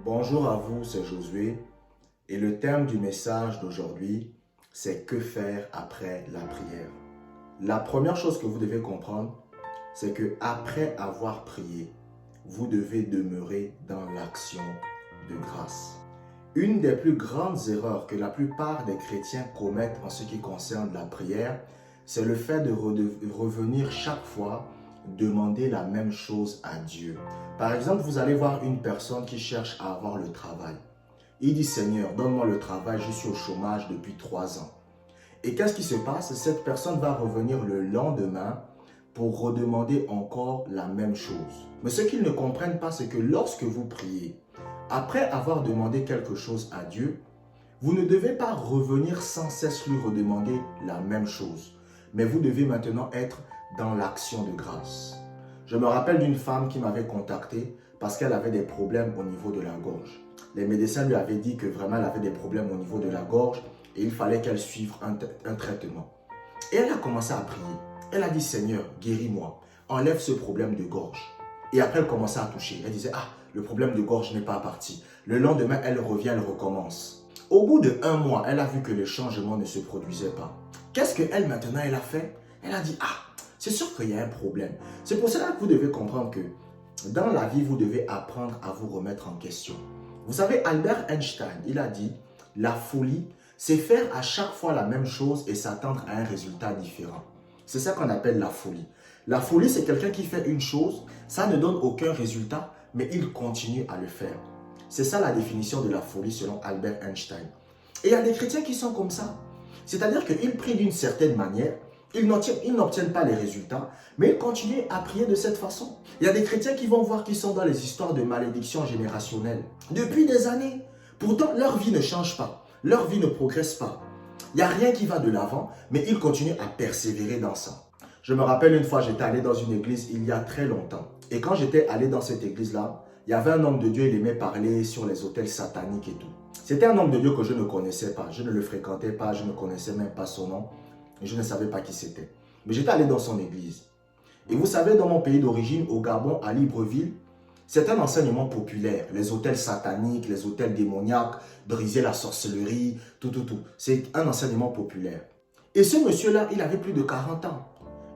Bonjour à vous, c'est Josué et le thème du message d'aujourd'hui, c'est que faire après la prière. La première chose que vous devez comprendre, c'est que après avoir prié, vous devez demeurer dans l'action de grâce. Une des plus grandes erreurs que la plupart des chrétiens commettent en ce qui concerne la prière, c'est le fait de revenir chaque fois demander la même chose à Dieu. Par exemple, vous allez voir une personne qui cherche à avoir le travail. Il dit, Seigneur, donne-moi le travail, je suis au chômage depuis 3 ans. Et qu'est-ce qui se passe? Cette personne va revenir le lendemain pour redemander encore la même chose. Mais ce qu'ils ne comprennent pas, c'est que lorsque vous priez, après avoir demandé quelque chose à Dieu, vous ne devez pas revenir sans cesse lui redemander la même chose. Mais vous devez maintenant être dans l'action de grâce. Je me rappelle d'une femme qui m'avait contacté parce qu'elle avait des problèmes au niveau de la gorge. Les médecins lui avaient dit que vraiment elle avait des problèmes au niveau de la gorge et il fallait qu'elle suive un traitement. Et elle a commencé à prier. Elle a dit, Seigneur, guéris-moi, enlève ce problème de gorge. Et après, elle commençait à toucher. Elle disait, le problème de gorge n'est pas parti. Le lendemain, elle revient, elle recommence. Au bout d'1 mois, elle a vu que les changements ne se produisaient pas. Qu'est-ce qu'elle maintenant, elle a fait? Elle a dit, c'est sûr qu'il y a un problème. C'est pour cela que vous devez comprendre que dans la vie, vous devez apprendre à vous remettre en question. Vous savez, Albert Einstein, il a dit, la folie, c'est faire à chaque fois la même chose et s'attendre à un résultat différent. C'est ça qu'on appelle la folie. La folie, c'est quelqu'un qui fait une chose, ça ne donne aucun résultat, mais il continue à le faire. C'est ça la définition de la folie selon Albert Einstein. Et il y a des chrétiens qui sont comme ça. C'est-à-dire qu'ils prient d'une certaine manière, ils n'obtiennent pas les résultats, mais ils continuent à prier de cette façon. Il y a des chrétiens qui vont voir qu'ils sont dans les histoires de malédiction générationnelle depuis des années. Pourtant, leur vie ne change pas, leur vie ne progresse pas. Il n'y a rien qui va de l'avant, mais ils continuent à persévérer dans ça. Je me rappelle une fois, j'étais allé dans une église il y a très longtemps. Et quand j'étais allé dans cette église-là, il y avait un homme de Dieu, il aimait parler sur les autels sataniques et tout. C'était un homme de Dieu que je ne connaissais pas, je ne le fréquentais pas, je ne connaissais même pas son nom. Et je ne savais pas qui c'était. Mais j'étais allé dans son église. Et vous savez, dans mon pays d'origine, au Gabon, à Libreville, c'est un enseignement populaire. Les autels sataniques, les autels démoniaques, briser la sorcellerie, tout. C'est un enseignement populaire. Et ce monsieur-là, il avait plus de 40 ans.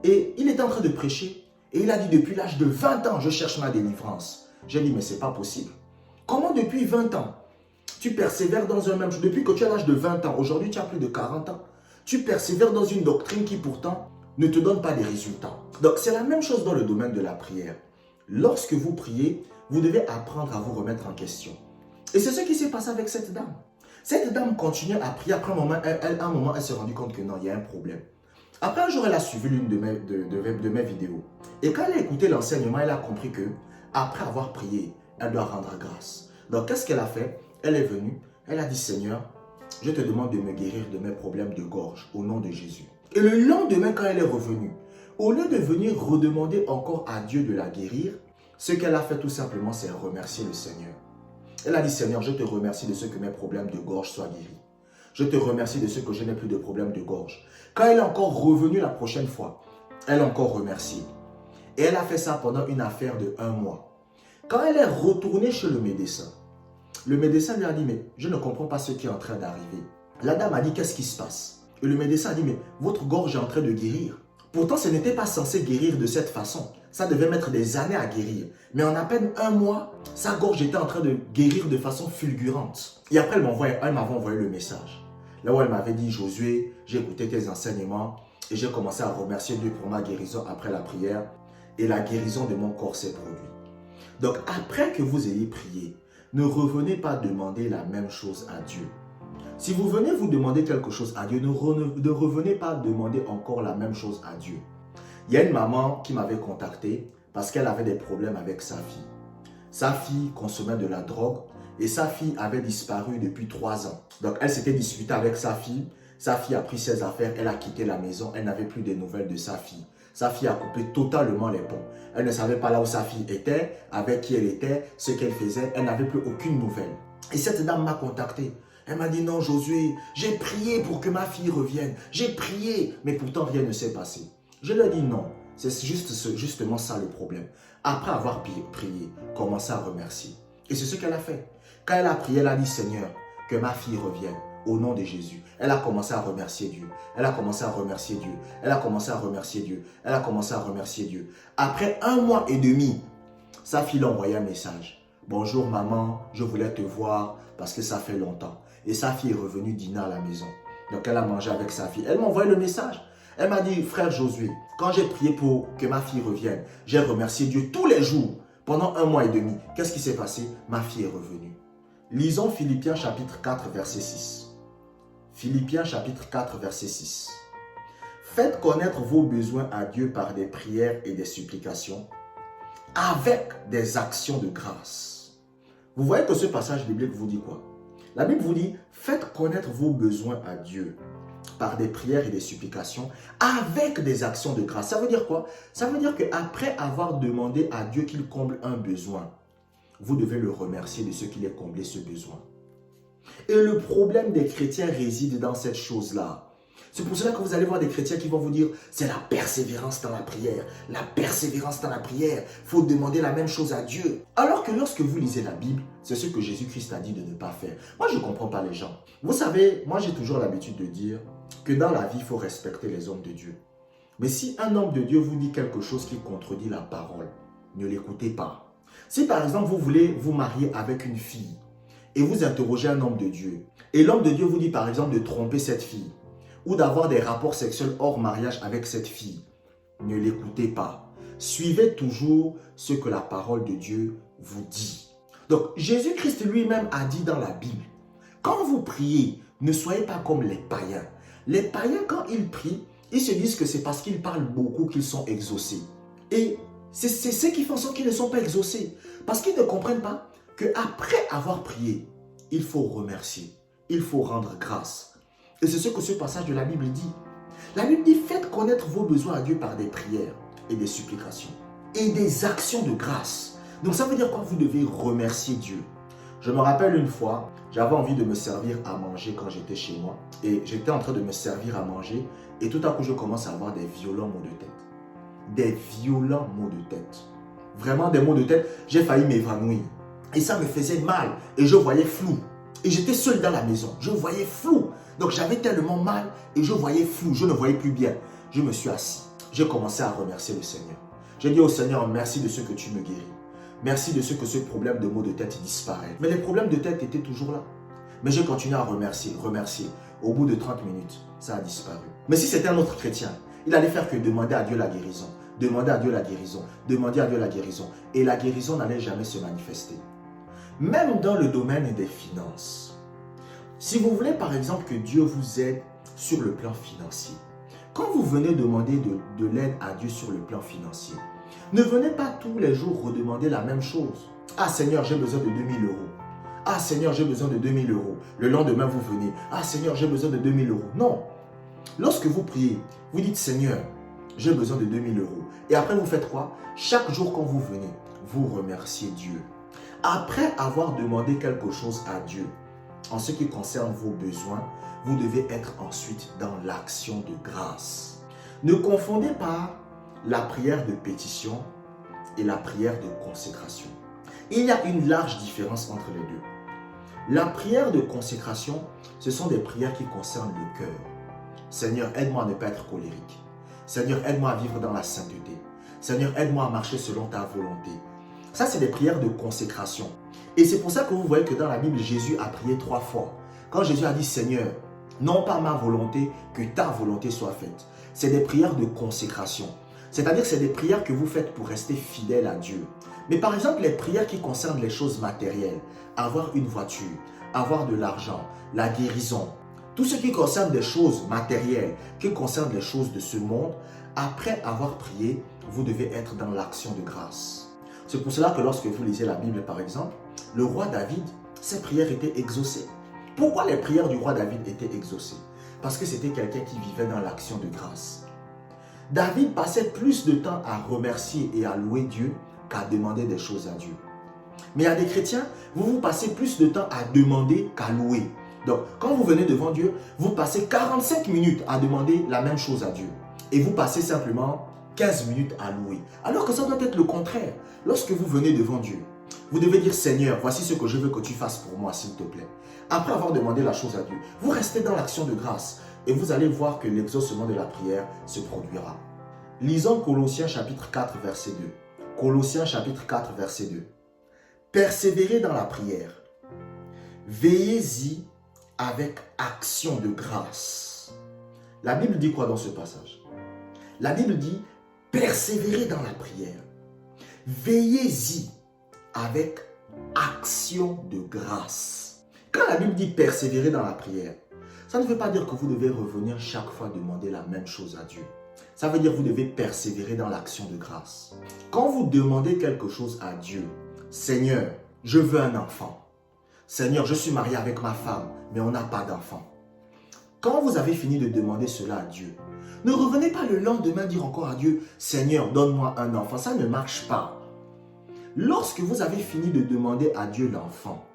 Et il était en train de prêcher. Et il a dit, depuis l'âge de 20 ans, je cherche ma délivrance. J'ai dit, mais c'est pas possible. Comment depuis 20 ans, tu persévères dans un même chose? Depuis que tu as l'âge de 20 ans, aujourd'hui tu as plus de 40 ans. Tu persévères dans une doctrine qui pourtant ne te donne pas des résultats. Donc c'est la même chose dans le domaine de la prière. Lorsque vous priez, vous devez apprendre à vous remettre en question. Et c'est ce qui s'est passé avec cette dame. Cette dame continuait à prier. Après un moment, elle s'est rendue compte que non, il y a un problème. Après un jour, elle a suivi l'une de mes vidéos. Et quand elle a écouté l'enseignement, elle a compris que après avoir prié, elle doit rendre grâce. Donc qu'est-ce qu'elle a fait? Elle est venue, elle a dit, Seigneur, je te demande de me guérir de mes problèmes de gorge au nom de Jésus. Et le lendemain, quand elle est revenue, au lieu de venir redemander encore à Dieu de la guérir, ce qu'elle a fait tout simplement, c'est remercier le Seigneur. Elle a dit, Seigneur, je te remercie de ce que mes problèmes de gorge soient guéris. Je te remercie de ce que je n'ai plus de problèmes de gorge. Quand elle est encore revenue la prochaine fois, elle a encore remercié. Et elle a fait ça pendant une affaire de 1 mois. Quand elle est retournée chez le médecin lui a dit, mais je ne comprends pas ce qui est en train d'arriver. La dame a dit, qu'est-ce qui se passe? Et le médecin a dit, mais votre gorge est en train de guérir. Pourtant, ce n'était pas censé guérir de cette façon. Ça devait mettre des années à guérir. Mais en à peine 1 mois, sa gorge était en train de guérir de façon fulgurante. Et après, elle m'avait envoyé le message. Là où elle m'avait dit, Josué, j'ai écouté tes enseignements et j'ai commencé à remercier Dieu pour ma guérison après la prière. Et la guérison de mon corps s'est produite. Donc, après que vous ayez prié, ne revenez pas demander la même chose à Dieu. Si vous venez vous demander quelque chose à Dieu, ne revenez pas demander encore la même chose à Dieu. Il y a une maman qui m'avait contacté parce qu'elle avait des problèmes avec sa fille. Sa fille consommait de la drogue et sa fille avait disparu depuis 3 ans. Donc elle s'était disputée avec sa fille a pris ses affaires, elle a quitté la maison, elle n'avait plus de nouvelles de sa fille. Sa fille a coupé totalement les ponts. Elle ne savait pas là où sa fille était, avec qui elle était, ce qu'elle faisait. Elle n'avait plus aucune nouvelle. Et cette dame m'a contacté. Elle m'a dit, non Josué, j'ai prié pour que ma fille revienne. J'ai prié, mais pourtant rien ne s'est passé. Je lui ai dit non, c'est justement ça le problème. Après avoir prié, commencez à remercier. Et c'est ce qu'elle a fait. Quand elle a prié, elle a dit, Seigneur, que ma fille revienne au nom de Jésus. Elle a commencé à remercier Dieu. Elle a commencé à remercier Dieu. Elle a commencé à remercier Dieu. Elle a commencé à remercier Dieu. Après 1 mois et demi, sa fille lui a envoyé un message. Bonjour maman, je voulais te voir parce que ça fait longtemps. Et sa fille est revenue dîner à la maison. Donc elle a mangé avec sa fille. Elle m'a envoyé le message. Elle m'a dit, frère Josué, quand j'ai prié pour que ma fille revienne, j'ai remercié Dieu tous les jours pendant 1 mois et demi. Qu'est-ce qui s'est passé? Ma fille est revenue. Lisons Philippiens chapitre 4 verset 6. Philippiens chapitre 4 verset 6. Faites connaître vos besoins à Dieu par des prières et des supplications avec des actions de grâce. Vous voyez que ce passage biblique vous dit quoi? La Bible vous dit, faites connaître vos besoins à Dieu par des prières et des supplications avec des actions de grâce. Ça veut dire quoi? Ça veut dire qu'après avoir demandé à Dieu qu'il comble un besoin, vous devez le remercier de ce qu'il ait comblé ce besoin. Et le problème des chrétiens réside dans cette chose-là. C'est pour cela que vous allez voir des chrétiens qui vont vous dire, c'est la persévérance dans la prière. La persévérance dans la prière. Il faut demander la même chose à Dieu. Alors que lorsque vous lisez la Bible, c'est ce que Jésus-Christ a dit de ne pas faire. Moi, je ne comprends pas les gens. Vous savez, moi j'ai toujours l'habitude de dire que dans la vie, il faut respecter les hommes de Dieu. Mais si un homme de Dieu vous dit quelque chose qui contredit la parole, ne l'écoutez pas. Si par exemple, vous voulez vous marier avec une fille et vous interrogez un homme de Dieu, et l'homme de Dieu vous dit par exemple de tromper cette fille, ou d'avoir des rapports sexuels hors mariage avec cette fille, ne l'écoutez pas. Suivez toujours ce que la parole de Dieu vous dit. Donc, Jésus-Christ lui-même a dit dans la Bible, quand vous priez, ne soyez pas comme les païens. Les païens, quand ils prient, ils se disent que c'est parce qu'ils parlent beaucoup qu'ils sont exaucés. Et c'est ce qui fait en sorte qu'ils ne sont pas exaucés. Parce qu'ils ne comprennent pas qu'après avoir prié, il faut remercier, il faut rendre grâce. Et c'est ce que ce passage de la Bible dit. La Bible dit, faites connaître vos besoins à Dieu par des prières et des supplications et des actions de grâce. Donc ça veut dire quoi? Vous devez remercier Dieu. Je me rappelle une fois, j'avais envie de me servir à manger quand j'étais chez moi. Et j'étais en train de me servir à manger. Et tout à coup, je commence à avoir des violents maux de tête. Des violents maux de tête. Vraiment des maux de tête. J'ai failli m'évanouir. Et ça me faisait mal. Et je voyais flou. Et j'étais seul dans la maison. Je voyais flou. Donc j'avais tellement mal et je voyais flou. Je ne voyais plus bien. Je me suis assis. J'ai commencé à remercier le Seigneur. J'ai dit au Seigneur, merci de ce que tu me guéris. Merci de ce que ce problème de maux de tête disparaît. Mais les problèmes de tête étaient toujours là. Mais j'ai continué à remercier. Au bout de 30 minutes, ça a disparu. Mais si c'était un autre chrétien, il allait faire que demander à Dieu la guérison. Demander à Dieu la guérison. Demander à Dieu la guérison. Et la guérison n'allait jamais se manifester. Même dans le domaine des finances. Si vous voulez par exemple que Dieu vous aide sur le plan financier, quand vous venez demander de l'aide à Dieu sur le plan financier, ne venez pas tous les jours redemander la même chose. Ah Seigneur, j'ai besoin de 2000 euros. Ah Seigneur, j'ai besoin de 2000 euros. Le lendemain, vous venez. Ah Seigneur, j'ai besoin de 2000 euros. Non. Lorsque vous priez, vous dites Seigneur, j'ai besoin de 2000 euros. Et après, vous faites quoi? Chaque jour quand vous venez, vous remerciez Dieu. Après avoir demandé quelque chose à Dieu, en ce qui concerne vos besoins, vous devez être ensuite dans l'action de grâce. Ne confondez pas la prière de pétition et la prière de consécration. Il y a une large différence entre les deux. La prière de consécration, ce sont des prières qui concernent le cœur. Seigneur, aide-moi à ne pas être colérique. Seigneur, aide-moi à vivre dans la sainteté. Seigneur, aide-moi à marcher selon ta volonté. Ça, c'est des prières de consécration. Et c'est pour ça que vous voyez que dans la Bible, Jésus a prié 3 fois. Quand Jésus a dit, Seigneur, non pas ma volonté, que ta volonté soit faite. C'est des prières de consécration. C'est-à-dire que c'est des prières que vous faites pour rester fidèle à Dieu. Mais par exemple, les prières qui concernent les choses matérielles, avoir une voiture, avoir de l'argent, la guérison, tout ce qui concerne des choses matérielles, qui concerne les choses de ce monde, après avoir prié, vous devez être dans l'action de grâce. C'est pour cela que lorsque vous lisez la Bible, par exemple, le roi David, ses prières étaient exaucées. Pourquoi les prières du roi David étaient exaucées? Parce que c'était quelqu'un qui vivait dans l'action de grâce. David passait plus de temps à remercier et à louer Dieu qu'à demander des choses à Dieu. Mais il y a des chrétiens, vous passez plus de temps à demander qu'à louer. Donc, quand vous venez devant Dieu, vous passez 45 minutes à demander la même chose à Dieu. Et vous passez simplement 15 minutes à louer. Alors que ça doit être le contraire. Lorsque vous venez devant Dieu, Vous devez dire, Seigneur, voici ce que je veux que tu fasses pour moi, s'il te plaît. Après avoir demandé la chose à Dieu, vous restez dans l'action de grâce et vous allez voir que l'exaucement de la prière se produira. Lisons Colossiens chapitre 4, verset 2. Colossiens chapitre 4, verset 2. Persévérez dans la prière. Veillez-y avec action de grâce. La Bible dit quoi dans ce passage? La Bible dit, persévérez dans la prière. Veillez-y avec action de grâce. Quand la Bible dit persévérer dans la prière, ça ne veut pas dire que vous devez revenir chaque fois demander la même chose à Dieu. Ça veut dire que vous devez persévérer dans l'action de grâce. Quand vous demandez quelque chose à Dieu, Seigneur, je veux un enfant. Seigneur, je suis marié avec ma femme, mais on n'a pas d'enfant. Quand vous avez fini de demander cela à Dieu, ne revenez pas le lendemain dire encore à Dieu, Seigneur, donne-moi un enfant. Ça ne marche pas. Lorsque vous avez fini de demander à Dieu l'enfant,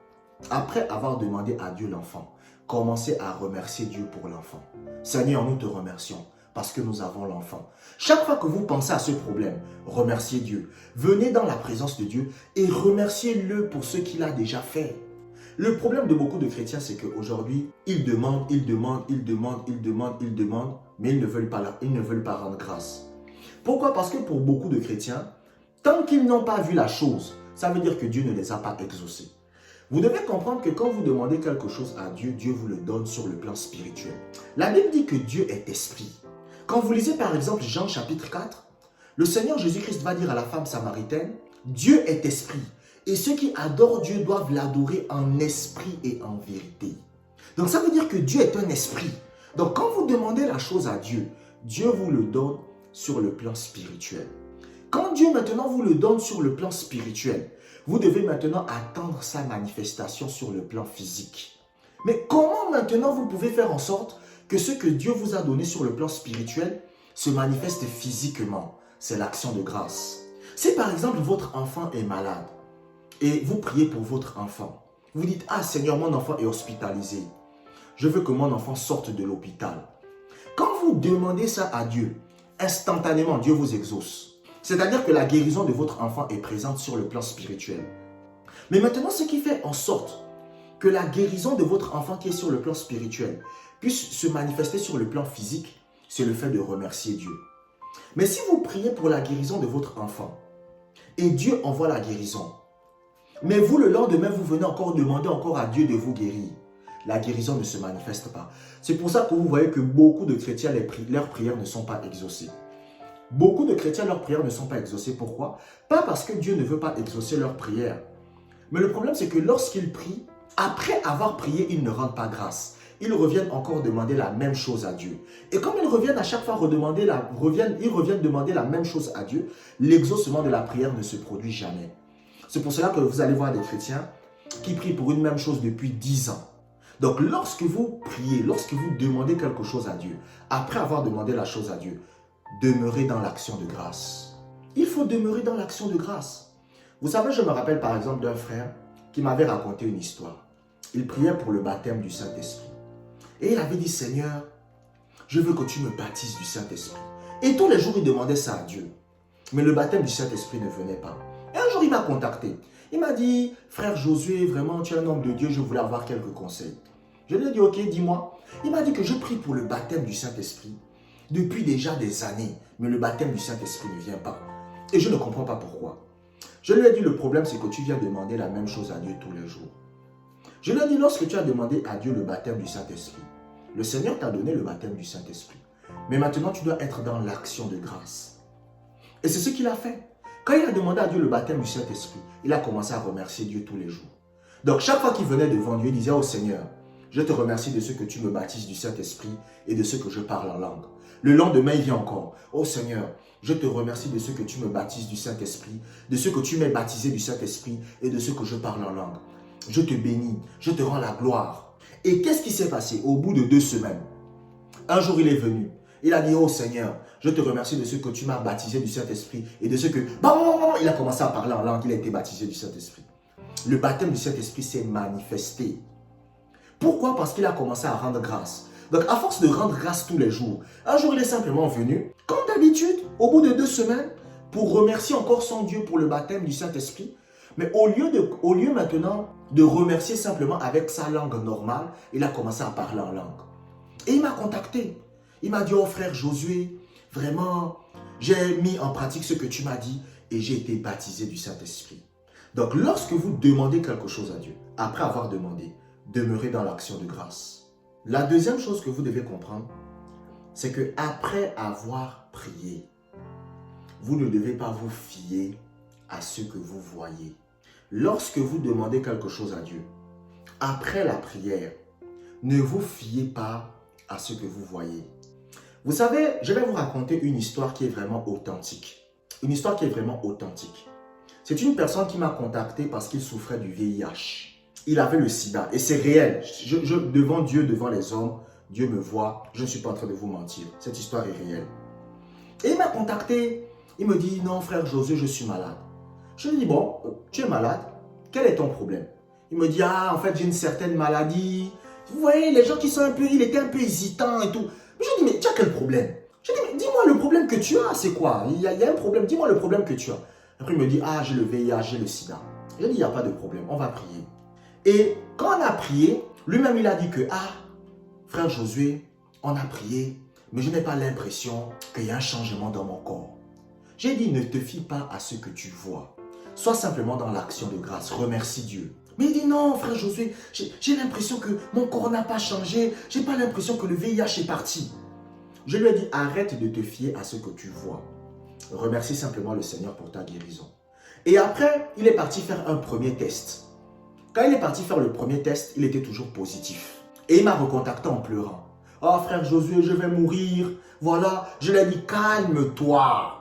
après avoir demandé à Dieu l'enfant, commencez à remercier Dieu pour l'enfant. Seigneur, nous te remercions parce que nous avons l'enfant. Chaque fois que vous pensez à ce problème, remerciez Dieu. Venez dans la présence de Dieu et remerciez-le pour ce qu'il a déjà fait. Le problème de beaucoup de chrétiens, c'est qu'aujourd'hui, ils demandent, mais ils ne veulent pas rendre grâce. Pourquoi? Parce que pour beaucoup de chrétiens, tant qu'ils n'ont pas vu la chose, ça veut dire que Dieu ne les a pas exaucés. Vous devez comprendre que quand vous demandez quelque chose à Dieu, Dieu vous le donne sur le plan spirituel. La Bible dit que Dieu est esprit. Quand vous lisez par exemple Jean chapitre 4, le Seigneur Jésus-Christ va dire à la femme samaritaine, Dieu est esprit. Et ceux qui adorent Dieu doivent l'adorer en esprit et en vérité. Donc ça veut dire que Dieu est un esprit. Donc quand vous demandez la chose à Dieu, Dieu vous le donne sur le plan spirituel. Quand Dieu maintenant vous le donne sur le plan spirituel, vous devez maintenant attendre sa manifestation sur le plan physique. Mais comment maintenant vous pouvez faire en sorte que ce que Dieu vous a donné sur le plan spirituel se manifeste physiquement? C'est l'action de grâce. Si par exemple votre enfant est malade et vous priez pour votre enfant, vous dites, ah Seigneur, mon enfant est hospitalisé. Je veux que mon enfant sorte de l'hôpital. Quand vous demandez ça à Dieu, instantanément Dieu vous exauce. C'est-à-dire que la guérison de votre enfant est présente sur le plan spirituel. Mais maintenant, ce qui fait en sorte que la guérison de votre enfant qui est sur le plan spirituel puisse se manifester sur le plan physique, c'est le fait de remercier Dieu. Mais si vous priez pour la guérison de votre enfant et Dieu envoie la guérison, mais vous le lendemain, vous venez encore demander encore à Dieu de vous guérir, la guérison ne se manifeste pas. C'est pour ça que vous voyez que beaucoup de chrétiens, leurs prières ne sont pas exaucées. Beaucoup de chrétiens, leurs prières ne sont pas exaucées. Pourquoi? Pas parce que Dieu ne veut pas exaucer leurs prières. Mais le problème, c'est que lorsqu'ils prient, après avoir prié, ils ne rendent pas grâce. Ils reviennent encore demander la même chose à Dieu. Et comme ils reviennent à chaque fois demander la même chose à Dieu, l'exaucement de la prière ne se produit jamais. C'est pour cela que vous allez voir des chrétiens qui prient pour une même chose depuis 10 ans. Donc lorsque vous priez, lorsque vous demandez quelque chose à Dieu, après avoir demandé la chose à Dieu, demeurez dans l'action de grâce. Il faut demeurer dans l'action de grâce. Vous savez, je me rappelle par exemple d'un frère qui m'avait raconté une histoire. Il priait pour le baptême du Saint-Esprit. Et il avait dit, Seigneur, je veux que tu me baptises du Saint-Esprit. Et tous les jours, il demandait ça à Dieu. Mais le baptême du Saint-Esprit ne venait pas. Et un jour, il m'a contacté. Il m'a dit, frère Josué, vraiment, tu es un homme de Dieu, je voulais avoir quelques conseils. Je lui ai dit, ok, dis-moi. Il m'a dit que je prie pour le baptême du Saint-Esprit depuis déjà des années, mais le baptême du Saint-Esprit ne vient pas. Et je ne comprends pas pourquoi. Je lui ai dit, le problème, c'est que tu viens demander la même chose à Dieu tous les jours. Je lui ai dit, lorsque tu as demandé à Dieu le baptême du Saint-Esprit, le Seigneur t'a donné le baptême du Saint-Esprit. Mais maintenant, tu dois être dans l'action de grâce. Et c'est ce qu'il a fait. Quand il a demandé à Dieu le baptême du Saint-Esprit, il a commencé à remercier Dieu tous les jours. Donc, chaque fois qu'il venait devant Dieu, il disait, oh Seigneur, je te remercie de ce que tu me baptises du Saint-Esprit et de ce que je parle en langue. Le lendemain, il vient encore. Oh Seigneur, je te remercie de ce que tu me baptises du Saint-Esprit, de ce que tu m'as baptisé du Saint-Esprit et de ce que je parle en langue. Je te bénis, je te rends la gloire. Et qu'est-ce qui s'est passé au bout de 2 semaines? Un jour, il est venu. Il a dit, oh Seigneur, je te remercie de ce que tu m'as baptisé du Saint-Esprit et de ce que... Il a commencé à parler en langue, il a été baptisé du Saint-Esprit. Le baptême du Saint-Esprit s'est manifesté. Pourquoi? Parce qu'il a commencé à rendre grâce. Donc, à force de rendre grâce tous les jours, un jour, il est simplement venu, comme d'habitude, au bout de 2 semaines, pour remercier encore son Dieu pour le baptême du Saint-Esprit. Mais au lieu maintenant de remercier simplement avec sa langue normale, il a commencé à parler en langue. Et il m'a contacté. Il m'a dit, oh frère Josué, vraiment, j'ai mis en pratique ce que tu m'as dit et j'ai été baptisé du Saint-Esprit. Donc lorsque vous demandez quelque chose à Dieu, après avoir demandé, demeurez dans l'action de grâce. La deuxième chose que vous devez comprendre, c'est que après avoir prié, vous ne devez pas vous fier à ce que vous voyez. Lorsque vous demandez quelque chose à Dieu, après la prière, ne vous fiez pas à ce que vous voyez. Vous savez, je vais vous raconter une histoire qui est vraiment authentique. Une histoire qui est vraiment authentique. C'est une personne qui m'a contacté parce qu'il souffrait du VIH. Il avait le sida et c'est réel. Devant Dieu, devant les hommes, Dieu me voit. Je ne suis pas en train de vous mentir. Cette histoire est réelle. Et il m'a contacté. Il me dit, non frère Josué, je suis malade. Je lui dis, bon, tu es malade. Quel est ton problème? Il me dit, ah, en fait, j'ai une certaine maladie. Vous voyez, les gens qui sont un peu, il était un peu hésitant et tout. Je lui dis, mais tu as quel problème? Je lui dis, mais dis-moi le problème que tu as, c'est quoi? Il y a un problème, dis-moi le problème que tu as. Après, il me dit, ah, j'ai le VIH, j'ai le sida. Je lui dis, il n'y a pas de problème, on va prier. Et quand on a prié, lui-même, il a dit que, ah, frère Josué, on a prié, mais je n'ai pas l'impression qu'il y a un changement dans mon corps. J'ai dit, ne te fie pas à ce que tu vois. Sois simplement dans l'action de grâce, remercie Dieu. Mais il dit, non, frère Josué, j'ai l'impression que mon corps n'a pas changé, j'ai pas l'impression que le VIH est parti. Je lui ai dit, arrête de te fier à ce que tu vois. Remercie simplement le Seigneur pour ta guérison. Et après, il est parti faire un premier test. Quand il est parti faire le premier test, il était toujours positif. Et il m'a recontacté en pleurant. Oh frère Josué, je vais mourir. Voilà, je lui ai dit, calme-toi.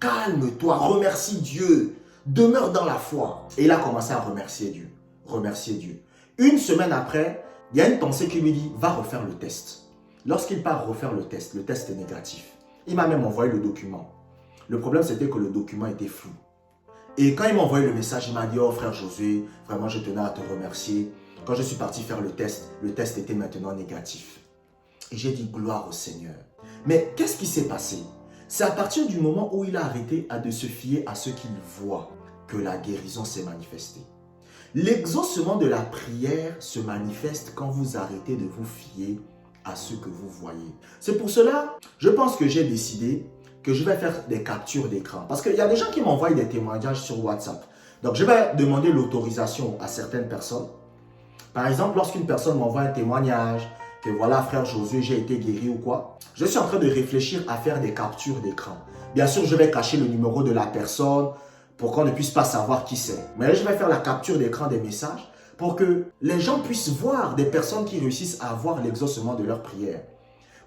Calme-toi, remercie Dieu. Demeure dans la foi. Et il a commencé à remercier Dieu. Remercier Dieu. Une semaine après, il y a une pensée qui lui dit, va refaire le test. Lorsqu'il part refaire le test est négatif. Il m'a même envoyé le document. Le problème, c'était que le document était flou. Et quand il m'a envoyé le message, il m'a dit, oh frère Josué, vraiment je tenais à te remercier. Quand je suis parti faire le test était maintenant négatif. Et j'ai dit, gloire au Seigneur. Mais qu'est-ce qui s'est passé? C'est à partir du moment où il a arrêté de se fier à ce qu'il voit que la guérison s'est manifestée. L'exaucement de la prière se manifeste quand vous arrêtez de vous fier à ce que vous voyez. C'est pour cela, je pense que j'ai décidé que je vais faire des captures d'écran. Parce qu'il y a des gens qui m'envoient des témoignages sur WhatsApp. Donc, je vais demander l'autorisation à certaines personnes. Par exemple, lorsqu'une personne m'envoie un témoignage, que voilà, frère Josué, j'ai été guéri ou quoi, je suis en train de réfléchir à faire des captures d'écran. Bien sûr, je vais cacher le numéro de la personne pour qu'on ne puisse pas savoir qui c'est. Mais je vais faire la capture d'écran des messages pour que les gens puissent voir des personnes qui réussissent à avoir l'exaucement de leur prière.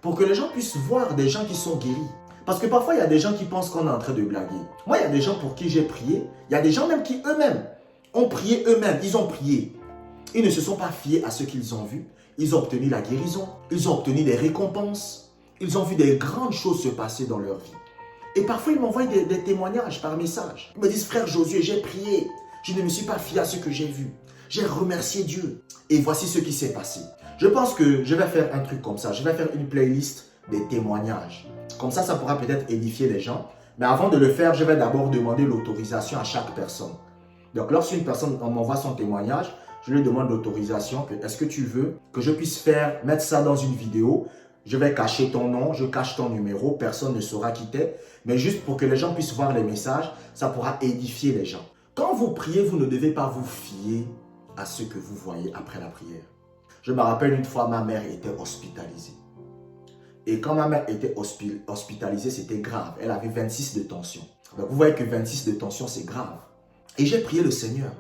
Pour que les gens puissent voir des gens qui sont guéris. Parce que parfois, il y a des gens qui pensent qu'on est en train de blaguer. Moi, il y a des gens pour qui j'ai prié. Il y a des gens même qui eux-mêmes ont prié eux-mêmes. Ils ont prié. Ils ne se sont pas fiés à ce qu'ils ont vu. Ils ont obtenu la guérison. Ils ont obtenu des récompenses. Ils ont vu des grandes choses se passer dans leur vie. Et parfois, ils m'envoient des témoignages par message. Ils me disent, frère Josué, j'ai prié. Je ne me suis pas fié à ce que j'ai vu. J'ai remercié Dieu. Et voici ce qui s'est passé. Je pense que je vais faire un truc comme ça. Je vais faire une playlist des témoignages. Comme ça pourra peut-être édifier les gens. Mais avant de le faire, je vais d'abord demander l'autorisation à chaque personne. Donc, lorsqu'une personne m'envoie son témoignage, je lui demande l'autorisation. Est-ce que tu veux que je puisse mettre ça dans une vidéo? Je vais cacher ton nom, je cache ton numéro, personne ne saura qui t'es. Mais juste pour que les gens puissent voir les messages, ça pourra édifier les gens. Quand vous priez, vous ne devez pas vous fier à ce que vous voyez après la prière. Je me rappelle une fois, ma mère était hospitalisée. Et quand ma mère était hospitalisée, c'était grave. Elle avait 26 de tension. Donc vous voyez que 26 de tension, c'est grave. Et j'ai prié le Seigneur.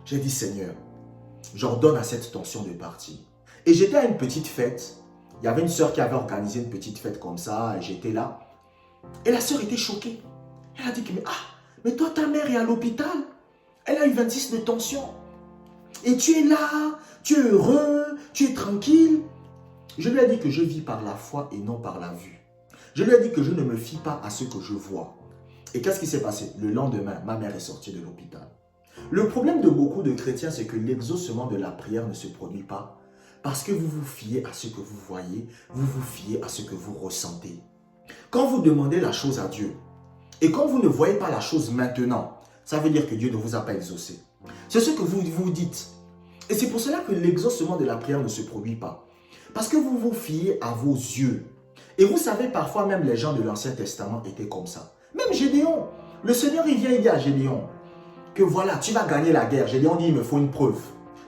J'ai dit, Seigneur, j'ordonne à cette tension de partir. Et j'étais à une petite fête. Il y avait une sœur qui avait organisé une petite fête comme ça. Et j'étais là. Et la sœur était choquée. Elle a dit, mais toi, ta mère est à l'hôpital. Elle a eu 26 de tension. Et tu es là, tu es heureux, tu es tranquille. Je lui ai dit que je vis par la foi et non par la vue. Je lui ai dit que je ne me fie pas à ce que je vois. Et qu'est-ce qui s'est passé? Le lendemain, ma mère est sortie de l'hôpital. Le problème de beaucoup de chrétiens, c'est que l'exaucement de la prière ne se produit pas parce que vous vous fiez à ce que vous voyez, vous vous fiez à ce que vous ressentez. Quand vous demandez la chose à Dieu et quand vous ne voyez pas la chose maintenant, ça veut dire que Dieu ne vous a pas exaucé. C'est ce que vous vous dites. Et c'est pour cela que l'exaucement de la prière ne se produit pas. Parce que vous vous fiez à vos yeux. Et vous savez, parfois même les gens de l'Ancien Testament étaient comme ça. Même Gédéon. Le Seigneur, il vient, il dit à Gédéon que voilà, tu vas gagner la guerre. Gédéon dit, il me faut une preuve.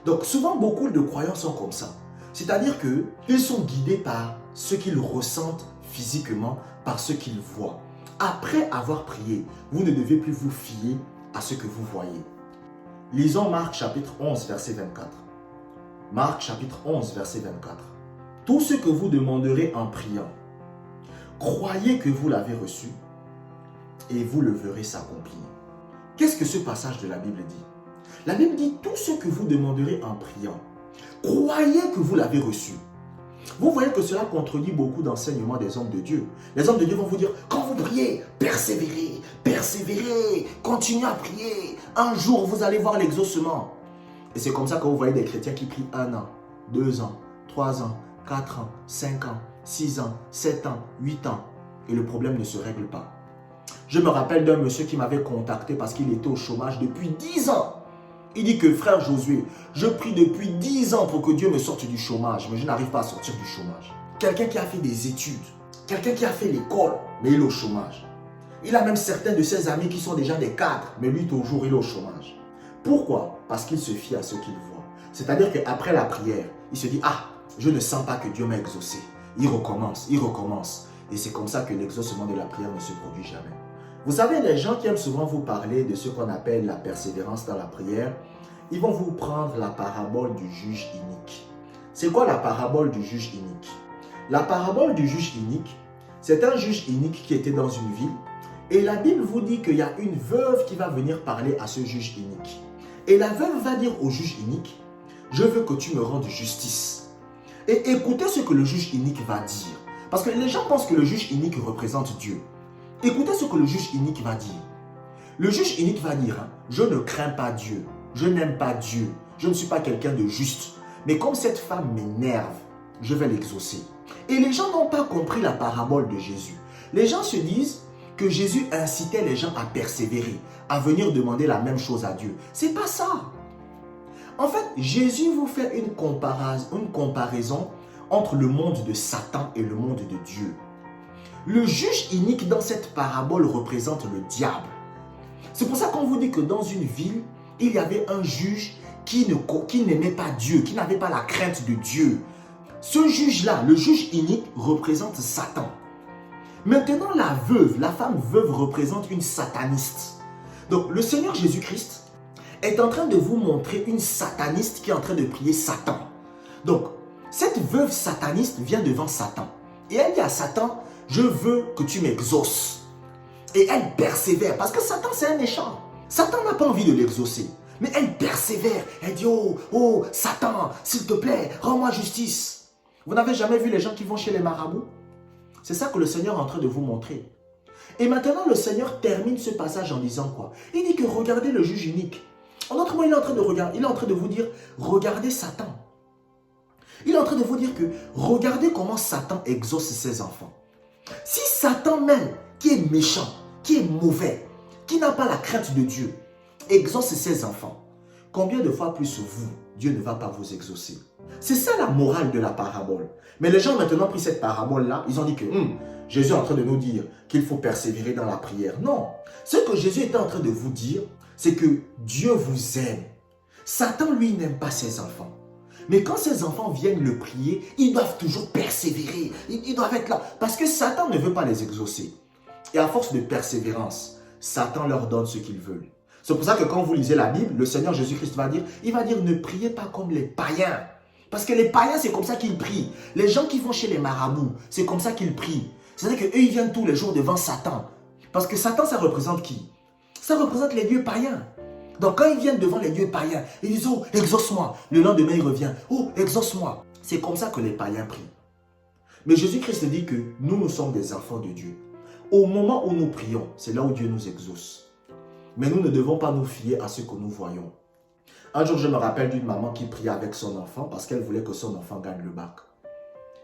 Donc souvent, beaucoup de croyants sont comme ça. C'est-à-dire qu'ils sont guidés par ce qu'ils ressentent physiquement, par ce qu'ils voient. Après avoir prié, vous ne devez plus vous fier à ce que vous voyez. Lisons Marc chapitre 11, verset 24. Marc chapitre 11, verset 24. Tout ce que vous demanderez en priant, croyez que vous l'avez reçu et vous le verrez s'accomplir. Qu'est-ce que ce passage de la Bible dit? La Bible dit tout ce que vous demanderez en priant, croyez que vous l'avez reçu. Vous voyez que cela contredit beaucoup d'enseignements des hommes de Dieu. Les hommes de Dieu vont vous dire, quand vous priez, persévérez, persévérez, continuez à prier. Un jour, vous allez voir l'exaucement. Et c'est comme ça que vous voyez des chrétiens qui prient 1 an, 2 ans, 3 ans, 4 ans, 5 ans, 6 ans, 7 ans, 8 ans. Et le problème ne se règle pas. Je me rappelle d'un monsieur qui m'avait contacté parce qu'il était au chômage depuis 10 ans. Il dit que frère Josué, je prie depuis 10 ans pour que Dieu me sorte du chômage, mais je n'arrive pas à sortir du chômage. Quelqu'un qui a fait des études, quelqu'un qui a fait l'école, mais il est au chômage. Il a même certains de ses amis qui sont déjà des cadres, mais lui toujours il est au chômage. Pourquoi? Parce qu'il se fie à ce qu'il voit. C'est-à-dire qu'après la prière, il se dit, ah, je ne sens pas que Dieu m'a exaucé. Il recommence, il recommence. Et c'est comme ça que l'exaucement de la prière ne se produit jamais. Vous savez, les gens qui aiment souvent vous parler de ce qu'on appelle la persévérance dans la prière, ils vont vous prendre la parabole du juge inique. C'est quoi la parabole du juge inique? La parabole du juge inique, c'est un juge inique qui était dans une ville et la Bible vous dit qu'il y a une veuve qui va venir parler à ce juge inique. Et la veuve va dire au juge inique, je veux que tu me rendes justice. Et écoutez ce que le juge inique va dire. Parce que les gens pensent que le juge inique représente Dieu. Écoutez ce que le juge inique va dire. Le juge inique va dire, je ne crains pas Dieu, je n'aime pas Dieu, je ne suis pas quelqu'un de juste. Mais comme cette femme m'énerve, je vais l'exaucer. Et les gens n'ont pas compris la parabole de Jésus. Les gens se disent que Jésus incitait les gens à persévérer, à venir demander la même chose à Dieu. C'est pas ça. En fait, Jésus vous fait une comparaison entre le monde de Satan et le monde de Dieu. Le juge inique dans cette parabole représente le diable. C'est pour ça qu'on vous dit que dans une ville, il y avait un juge qui n'aimait pas Dieu, qui n'avait pas la crainte de Dieu. Ce juge-là, le juge inique, représente Satan. Maintenant, la femme veuve représente une sataniste. Donc, le Seigneur Jésus-Christ est en train de vous montrer une sataniste qui est en train de prier Satan. Donc, cette veuve sataniste vient devant Satan. Et elle dit à Satan, je veux que tu m'exauces. Et elle persévère, parce que Satan c'est un méchant. Satan n'a pas envie de l'exaucer. Mais elle persévère. Elle dit, oh, Satan, s'il te plaît, rends-moi justice. Vous n'avez jamais vu les gens qui vont chez les marabouts? C'est ça que le Seigneur est en train de vous montrer. Et maintenant, le Seigneur termine ce passage en disant quoi? Il dit que regardez le juge unique. En d'autres mots, il est en train de vous dire, regardez Satan. Il est en train de vous dire que regardez comment Satan exauce ses enfants. Si Satan même, qui est méchant, qui est mauvais, qui n'a pas la crainte de Dieu, exauce ses enfants, combien de fois plus vous, Dieu ne va pas vous exaucer? C'est ça la morale de la parabole. Mais les gens ont maintenant pris cette parabole-là, ils ont dit que Jésus est en train de nous dire qu'il faut persévérer dans la prière. Non, ce que Jésus était en train de vous dire, c'est que Dieu vous aime. Satan, lui, n'aime pas ses enfants. Mais quand ses enfants viennent le prier, ils doivent toujours persévérer. Ils doivent être là. Parce que Satan ne veut pas les exaucer. Et à force de persévérance, Satan leur donne ce qu'ils veulent. C'est pour ça que quand vous lisez la Bible, le Seigneur Jésus-Christ va dire, il va dire, ne priez pas comme les païens. Parce que les païens, c'est comme ça qu'ils prient. Les gens qui vont chez les marabouts, c'est comme ça qu'ils prient. C'est-à-dire qu'eux, ils viennent tous les jours devant Satan. Parce que Satan, ça représente qui? Ça représente les dieux païens. Donc quand ils viennent devant les dieux païens, ils disent, oh, exauce-moi. Le lendemain, il revient, oh, exauce-moi. C'est comme ça que les païens prient. Mais Jésus-Christ dit que nous sommes des enfants de Dieu. Au moment où nous prions, c'est là où Dieu nous exauce. Mais nous ne devons pas nous fier à ce que nous voyons. Un jour, je me rappelle d'une maman qui priait avec son enfant parce qu'elle voulait que son enfant gagne le bac.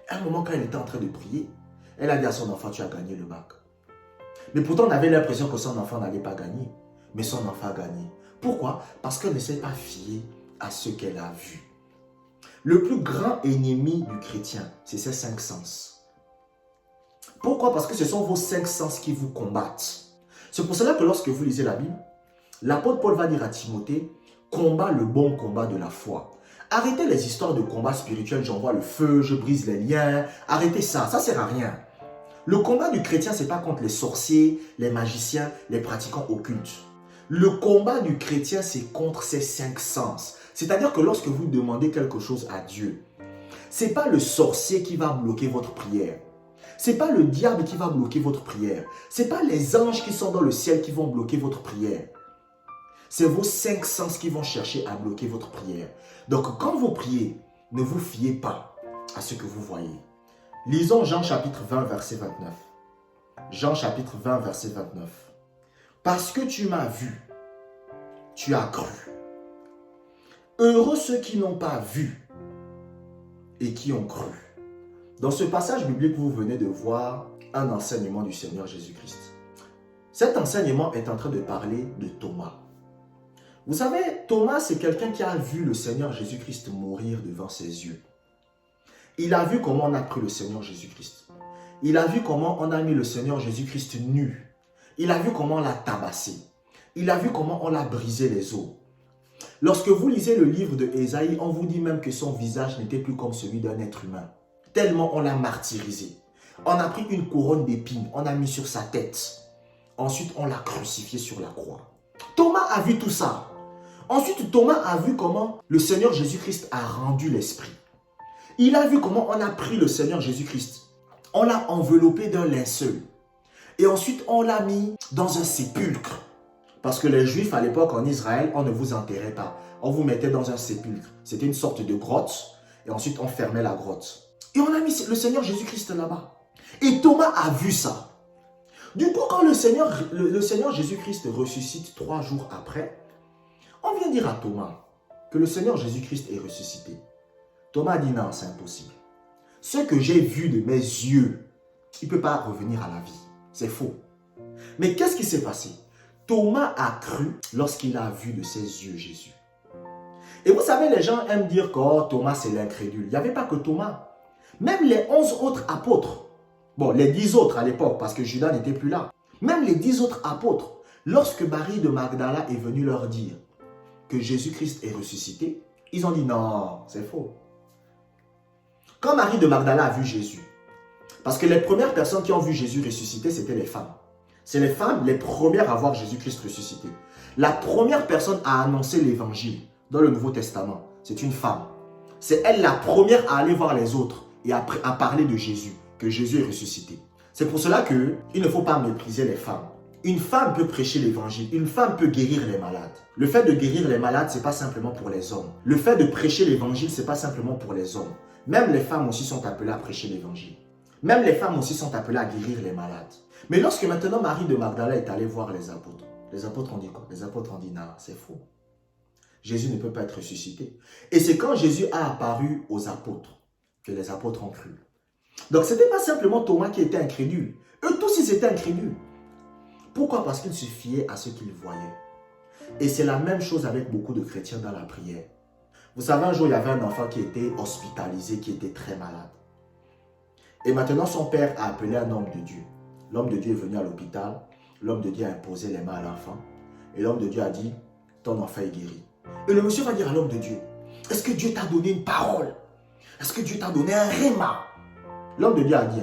À un moment, quand elle était en train de prier, elle a dit à son enfant, tu as gagné le bac. Mais pourtant, on avait l'impression que son enfant n'allait pas gagner. Mais son enfant a gagné. Pourquoi? Parce qu'elle ne s'est pas fiée à ce qu'elle a vu. Le plus grand ennemi du chrétien, c'est ses 5 sens. Pourquoi? Parce que ce sont vos 5 sens qui vous combattent. C'est pour cela que lorsque vous lisez la Bible, l'apôtre Paul va dire à Timothée, combat le bon combat de la foi. Arrêtez les histoires de combat spirituel, j'envoie le feu, je brise les liens. Arrêtez ça, ça ne sert à rien. Le combat du chrétien, ce n'est pas contre les sorciers, les magiciens, les pratiquants occultes. Le combat du chrétien, c'est contre ses 5 sens. C'est-à-dire que lorsque vous demandez quelque chose à Dieu, ce n'est pas le sorcier qui va bloquer votre prière. Ce n'est pas le diable qui va bloquer votre prière. Ce n'est pas les anges qui sont dans le ciel qui vont bloquer votre prière. C'est vos 5 sens qui vont chercher à bloquer votre prière. Donc quand vous priez, ne vous fiez pas à ce que vous voyez. Lisons Jean chapitre 20, verset 29. Jean chapitre 20, verset 29. Parce que tu m'as vu, tu as cru. Heureux ceux qui n'ont pas vu et qui ont cru. Dans ce passage biblique, vous venez de voir un enseignement du Seigneur Jésus-Christ. Cet enseignement est en train de parler de Thomas. Vous savez, Thomas, c'est quelqu'un qui a vu le Seigneur Jésus-Christ mourir devant ses yeux. Il a vu comment on a pris le Seigneur Jésus-Christ. Il a vu comment on a mis le Seigneur Jésus-Christ nu. Il a vu comment on l'a tabassé. Il a vu comment on l'a brisé les os. Lorsque vous lisez le livre de Ésaïe, on vous dit même que son visage n'était plus comme celui d'un être humain. Tellement on l'a martyrisé. On a pris une couronne d'épines, on a mis sur sa tête. Ensuite, on l'a crucifié sur la croix. Thomas a vu tout ça. Ensuite, Thomas a vu comment le Seigneur Jésus-Christ a rendu l'esprit. Il a vu comment on a pris le Seigneur Jésus-Christ. On l'a enveloppé d'un linceul. Et ensuite, on l'a mis dans un sépulcre. Parce que les Juifs, à l'époque, en Israël, on ne vous enterrait pas. On vous mettait dans un sépulcre. C'était une sorte de grotte. Et ensuite, on fermait la grotte. Et on a mis le Seigneur Jésus-Christ là-bas. Et Thomas a vu ça. Du coup, quand le Seigneur Jésus-Christ ressuscite 3 jours après, on vient dire à Thomas que le Seigneur Jésus-Christ est ressuscité. Thomas dit non, c'est impossible. Ce que j'ai vu de mes yeux, il ne peut pas revenir à la vie. C'est faux. Mais qu'est-ce qui s'est passé? Thomas a cru lorsqu'il a vu de ses yeux Jésus. Et vous savez, les gens aiment dire que oh, Thomas c'est l'incrédule. Il n'y avait pas que Thomas. Même les 11 autres apôtres, bon, les 10 autres à l'époque, parce que Judas n'était plus là. Même les 10 autres apôtres, lorsque Marie de Magdala est venue leur dire que Jésus-Christ est ressuscité, ils ont dit non, c'est faux. Quand Marie de Magdala a vu Jésus, parce que les premières personnes qui ont vu Jésus ressuscité, c'était les femmes. C'est les femmes les premières à voir Jésus-Christ ressuscité. La première personne à annoncer l'évangile dans le Nouveau Testament, c'est une femme. C'est elle la première à aller voir les autres et à parler de Jésus, que Jésus est ressuscité. C'est pour cela qu'il ne faut pas mépriser les femmes. Une femme peut prêcher l'évangile, une femme peut guérir les malades. Le fait de guérir les malades, ce n'est pas simplement pour les hommes. Le fait de prêcher l'évangile, ce n'est pas simplement pour les hommes. Même les femmes aussi sont appelées à prêcher l'évangile. Même les femmes aussi sont appelées à guérir les malades. Mais lorsque maintenant Marie de Magdala est allée voir les apôtres ont dit quoi? Les apôtres ont dit non, c'est faux. Jésus ne peut pas être ressuscité. Et c'est quand Jésus a apparu aux apôtres que les apôtres ont cru. Donc ce n'était pas simplement Thomas qui était incrédule. Eux tous ils étaient incrédules. Pourquoi? Parce qu'ils se fiaient à ce qu'ils voyaient. Et c'est la même chose avec beaucoup de chrétiens dans la prière. Vous savez, un jour il y avait un enfant qui était hospitalisé, qui était très malade. Et maintenant son père a appelé un homme de Dieu. L'homme de Dieu est venu à l'hôpital. L'homme de Dieu a imposé les mains à l'enfant. Et l'homme de Dieu a dit, ton enfant est guéri. Et le monsieur va dire à l'homme de Dieu, est-ce que Dieu t'a donné une parole? Est-ce que Dieu t'a donné un rhéma? L'homme de Dieu a dit,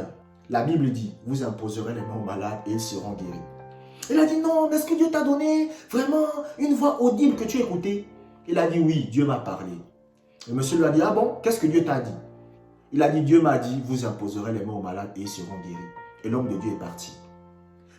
la Bible dit, vous imposerez les mains aux malades et ils seront guéris. Il a dit, non, mais est-ce que Dieu t'a donné vraiment une voix audible que tu écoutais? Il a dit, oui, Dieu m'a parlé. Le monsieur lui a dit, ah bon, qu'est-ce que Dieu t'a dit? Il a dit, Dieu m'a dit, vous imposerez les mains aux malades et ils seront guéris. Et l'homme de Dieu est parti.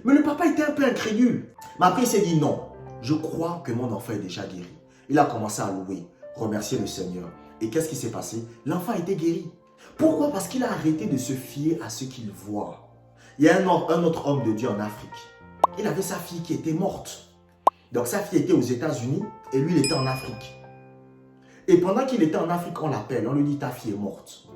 Mais le papa était un peu incrédule. Mais après, il s'est dit, non, je crois que mon enfant est déjà guéri. Il a commencé à louer, remercier le Seigneur. Et qu'est-ce qui s'est passé? L'enfant a été guéri. Pourquoi? Parce qu'il a arrêté de se fier à ce qu'il voit. Il y a un autre homme de Dieu en Afrique. Il avait sa fille qui était morte. Donc sa fille était aux États-Unis et lui, il était en Afrique. Et pendant qu'il était en Afrique, on l'appelle, on lui dit, ta fille est morte.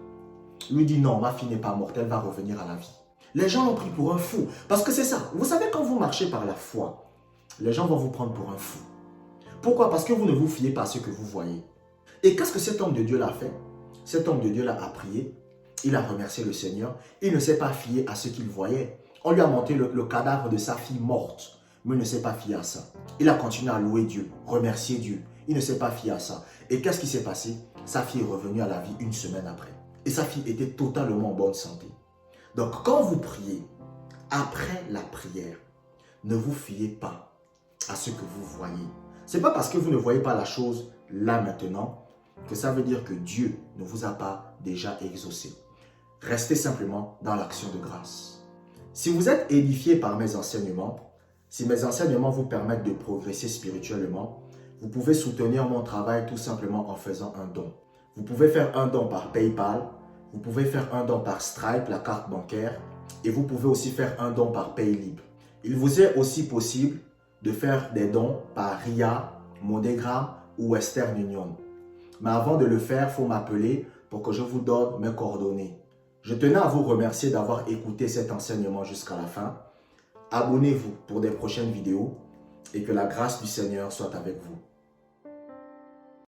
Lui dit, non, ma fille n'est pas morte, elle va revenir à la vie. Les gens l'ont pris pour un fou. Parce que c'est ça. Vous savez, quand vous marchez par la foi, les gens vont vous prendre pour un fou. Pourquoi? Parce que vous ne vous fiez pas à ce que vous voyez. Et qu'est-ce que cet homme de Dieu l'a fait? Cet homme de Dieu là a prié, il a remercié le Seigneur, il ne s'est pas fié à ce qu'il voyait. On lui a montré le cadavre de sa fille morte, mais il ne s'est pas fié à ça. Il a continué à louer Dieu, remercier Dieu. Il ne s'est pas fié à ça. Et qu'est-ce qui s'est passé? Sa fille est revenue à la vie une semaine après. Et sa fille était totalement en bonne santé. Donc quand vous priez, après la prière, ne vous fiez pas à ce que vous voyez. Ce n'est pas parce que vous ne voyez pas la chose là maintenant que ça veut dire que Dieu ne vous a pas déjà exaucé. Restez simplement dans l'action de grâce. Si vous êtes édifié par mes enseignements, si mes enseignements vous permettent de progresser spirituellement, vous pouvez soutenir mon travail tout simplement en faisant un don. Vous pouvez faire un don par PayPal, vous pouvez faire un don par Stripe, la carte bancaire, et vous pouvez aussi faire un don par Paylib. Il vous est aussi possible de faire des dons par RIA, MoneyGram ou Western Union. Mais avant de le faire, il faut m'appeler pour que je vous donne mes coordonnées. Je tenais à vous remercier d'avoir écouté cet enseignement jusqu'à la fin. Abonnez-vous pour des prochaines vidéos et que la grâce du Seigneur soit avec vous.